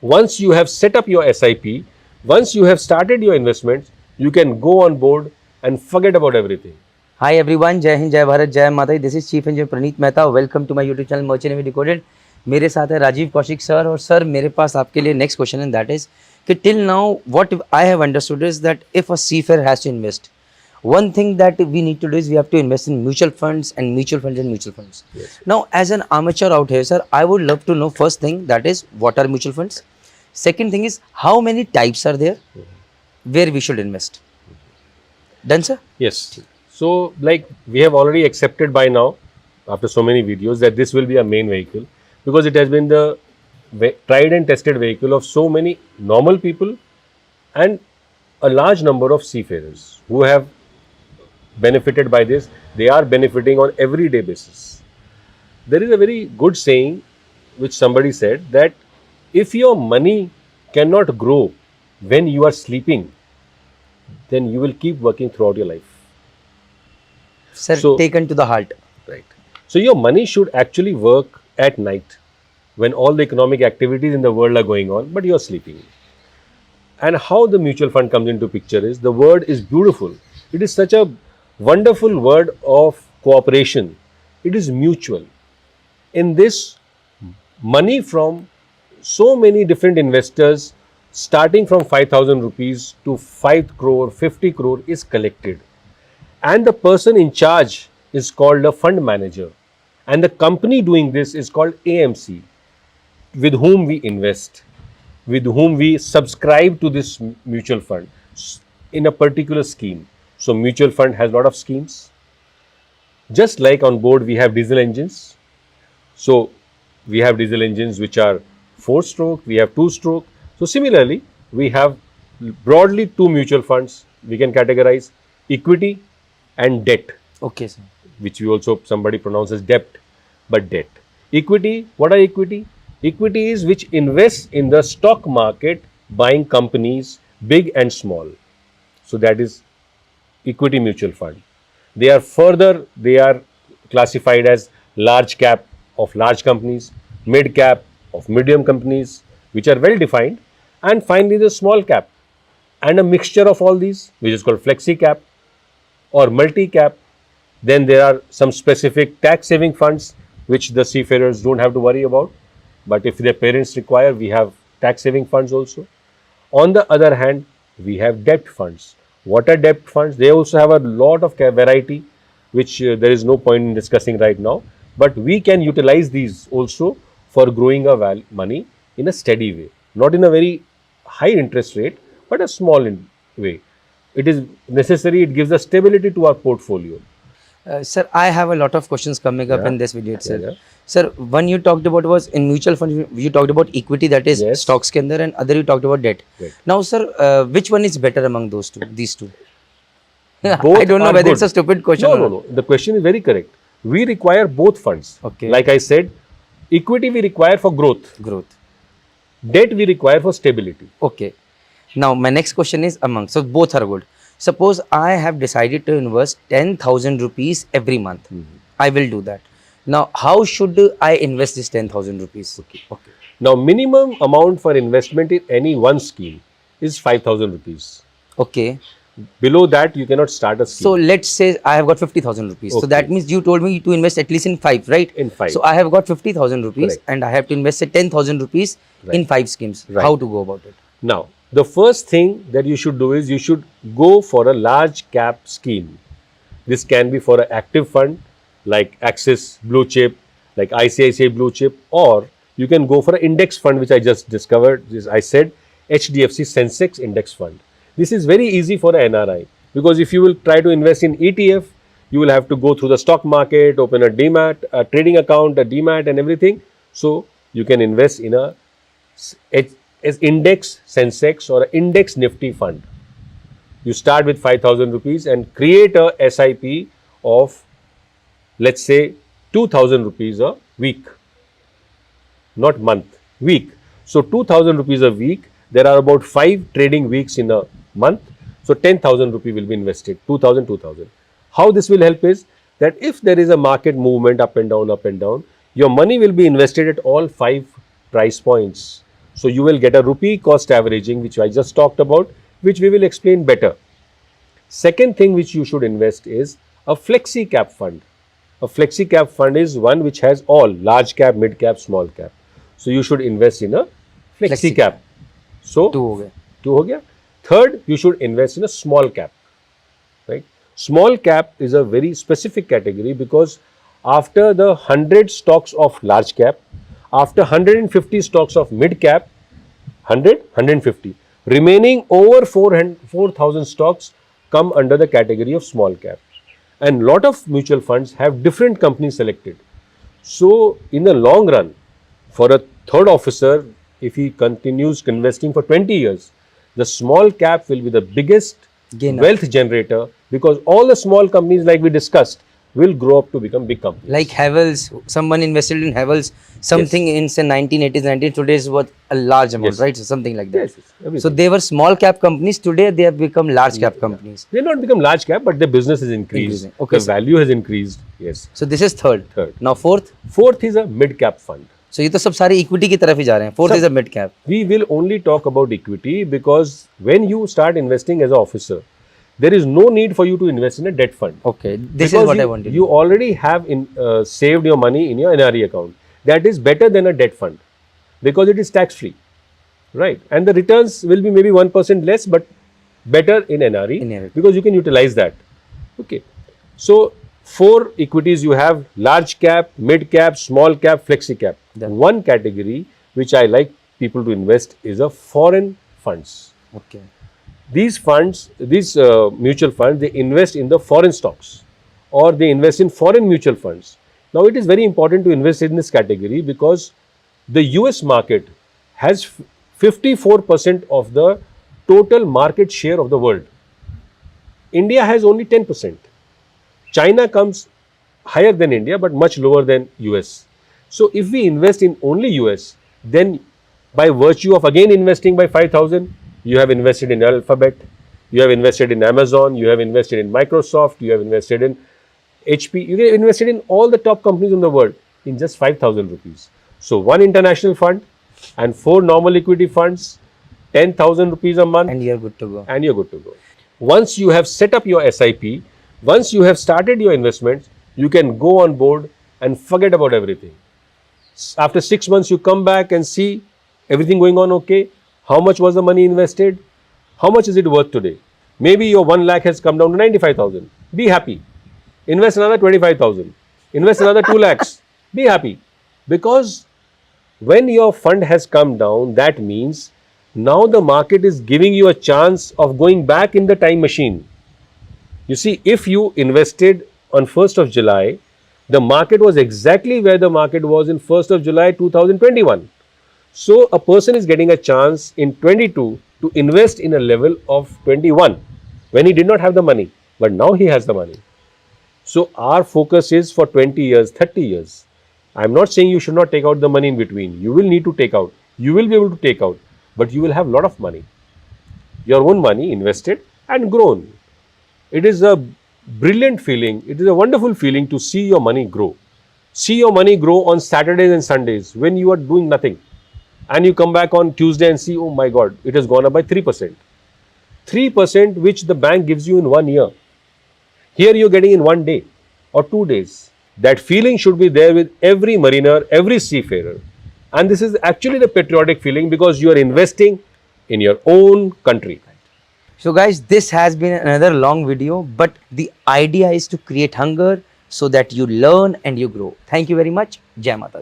once you have set up your SIP, once you have started your investments, you can go on board and forget about everything. Hi everyone, Jai Hind, Jai Bharat, Jai Mata. This is Chief Engineer Praneet Mehta. Welcome to my YouTube channel Merchant Navy Decoded. मेरे साथ है Rajeev Kaushik sir और sir मेरे पास आपके लिए next question and that is कि till now what I have understood is that if a seafarer has to invest one thing that we need to do is we have to invest in mutual funds and mutual funds and mutual funds. Yes. Now as an amateur out here sir, I would love to know first thing that is what are mutual funds, second thing is how many types are there where we should invest. Done sir? Yes. So like we have already accepted by now after so many videos that this will be a main vehicle because it has been the tried and tested vehicle of so many normal people and a large number of seafarers who have benefited by this. They are benefiting on everyday basis. There is a very good saying which somebody said that if your money cannot grow when you are sleeping, then you will keep working throughout your life. Sir, so, taken to the heart. Right. So your money should actually work at night when all the economic activities in the world are going on, but you are sleeping. And how the mutual fund comes into picture is the word is beautiful. It is such a wonderful word of cooperation. It is mutual. In this, money from so many different investors starting from 5,000 rupees to 5 crore, 50 crore is collected. And the person in charge is called a fund manager. And the company doing this is called AMC, with whom we invest, with whom we subscribe to this mutual fund in a particular scheme. So mutual fund has a lot of schemes. Just like on board we have diesel engines. So we have diesel engines which are 4-stroke, we have 2-stroke. So similarly, we have broadly 2 mutual funds. We can categorize equity and debt. Okay, sir. Which we also somebody pronounces debt, but debt. Equity, what are equity? Equity is which invests in the stock market buying companies big and small. So that is equity mutual fund. They are classified as large cap of large companies, mid cap of medium companies, which are well defined, and finally the small cap and a mixture of all these, which is called flexi cap or multi cap. Then there are some specific tax saving funds which the seafarers don't have to worry about, but if their parents require, we have tax saving funds also. On the other hand, we have debt funds. What are debt funds? They also have a lot of variety, which there is no point in discussing right now. But we can utilize these also for growing our money in a steady way, not in a very high interest rate, but a small way. It is necessary. It gives a stability to our portfolio. Sir, I have a lot of questions coming up in this video itself. Yeah. Sir, one you talked about was in mutual fund, you talked about equity, that is stocks ke andar, and other you talked about debt. Right. Now, sir, which one is better among these two? Both I don't know whether good. It's a stupid question. No. The question is very correct. We require both funds. Okay. Like I said, equity we require for growth. Debt we require for stability. Okay. Now, my next question is so both are good. Suppose I have decided to invest 10,000 rupees every month. I will do that. Now, how should I invest this 10,000 rupees? Okay. Now, minimum amount for investment in any one scheme is 5,000 rupees. Okay. Below that, you cannot start a scheme. So, let's say I have got 50,000 rupees. Okay. So, that means you told me to invest at least in 5, right? In 5. So, I have got 50,000 rupees. Correct. And I have to invest 10,000 rupees in 5 schemes. Right. How to go about it? Now, the first thing that you should do is you should go for a large cap scheme. This can be for an active fund like Axis Blue Chip, like ICICI Blue Chip, or you can go for an index fund, which I just discovered. I said HDFC Sensex Index Fund. This is very easy for an NRI because if you will try to invest in ETF, you will have to go through the stock market, open a demat, a trading account, a demat and everything. So you can invest in a index Sensex or an index Nifty fund. You start with 5,000 rupees and create a SIP of, let's say, 2,000 rupees a week, not month, week. So 2,000 rupees a week. There are about 5 trading weeks in a month. So 10,000 rupees will be invested, 2,000, 2,000. How this will help is that if there is a market movement up and down, your money will be invested at all 5 price points. So you will get a rupee cost averaging, which I just talked about, which we will explain better. Second thing which you should invest is a flexi cap fund. A flexi cap fund is one which has all large cap, mid cap, small cap. So you should invest in a flexi cap. So two हो गया. two हो गया. Third, you should invest in a small cap. Right? Small cap is a very specific category because after the 100 stocks of large cap, after 150 stocks of mid cap, 100, 150, remaining over 4,000 stocks come under the category of small cap. And lot of mutual funds have different companies selected. So in the long run, for a third officer, if he continues investing for 20 years, the small cap will be the biggest Gainer. wealth generator because all the small companies like we discussed will grow up to become big companies. Like Havells, someone invested in Havells, something in say 1980s, 19 today is worth a large amount, Yes. right? So something like that. Yes, yes, everything. So they were small cap companies. Today they have become large cap companies. They not become large cap, but their business is increased. Increasing. Okay, The sir. value has increased. Yes. So this is third. Third. Now fourth. Fourth is a mid cap fund. So ये तो सब सारे equity की तरफ ही जा रहे हैं. Fourth is a mid cap. We will only talk about equity because when you start investing as an officer, there is no need for you to invest in a debt fund. Okay, this Because is what you, I wanted. You already have saved your money in your NRE account. That is better than a debt fund because it is tax free, right? And the returns will be maybe 1% less, but better in NRE In NRE. because you can utilize that. Okay, so 4 equities you have: large cap, mid cap, small cap, flexi cap. Done. One category which I like people to invest is a foreign funds. Okay. These funds, these mutual funds, they invest in the foreign stocks or they invest in foreign mutual funds. Now, it is very important to invest in this category because the US market has 54% of the total market share of the world. India has only 10%. China comes higher than India but much lower than US. So, if we invest in only US, then by virtue of again investing by 5,000, you have invested in Alphabet, you have invested in Amazon, you have invested in Microsoft, you have invested in HP, you have invested in all the top companies in the world in just 5,000 rupees. So, one international fund and 4 normal equity funds, 10,000 rupees a month, And you're good to go. and you're good to go. Once you have set up your SIP, once you have started your investments, you can go on board and forget about everything. After 6 months, you come back and see everything going on okay. How much was the money invested? How much is it worth today? Maybe your 1 lakh has come down to 95,000. Be happy. Invest another 25,000. Invest another 2 lakhs. Be happy. Because when your fund has come down, that means now the market is giving you a chance of going back in the time machine. You see, if you invested on 1st of July, the market was exactly where the market was in 1st of July 2021. So, a person is getting a chance in 22 to invest in a level of 21 when he did not have the money, but now he has the money. So, our focus is for 20 years, 30 years. I am not saying you should not take out the money in between. You will need to take out. You will be able to take out, but you will have a lot of money. Your own money invested and grown. It is a brilliant feeling. It is a wonderful feeling to see your money grow. See your money grow on Saturdays and Sundays when you are doing nothing. And you come back on Tuesday and see, oh my God, it has gone up by 3%. 3% which the bank gives you in 1 year. Here you're getting in 1 day or 2 days. That feeling should be there with every mariner, every seafarer. And this is actually the patriotic feeling because you are investing in your own country. So guys, this has been another long video, but the idea is to create hunger so that you learn and you grow. Thank you very much. Jai Mata Di.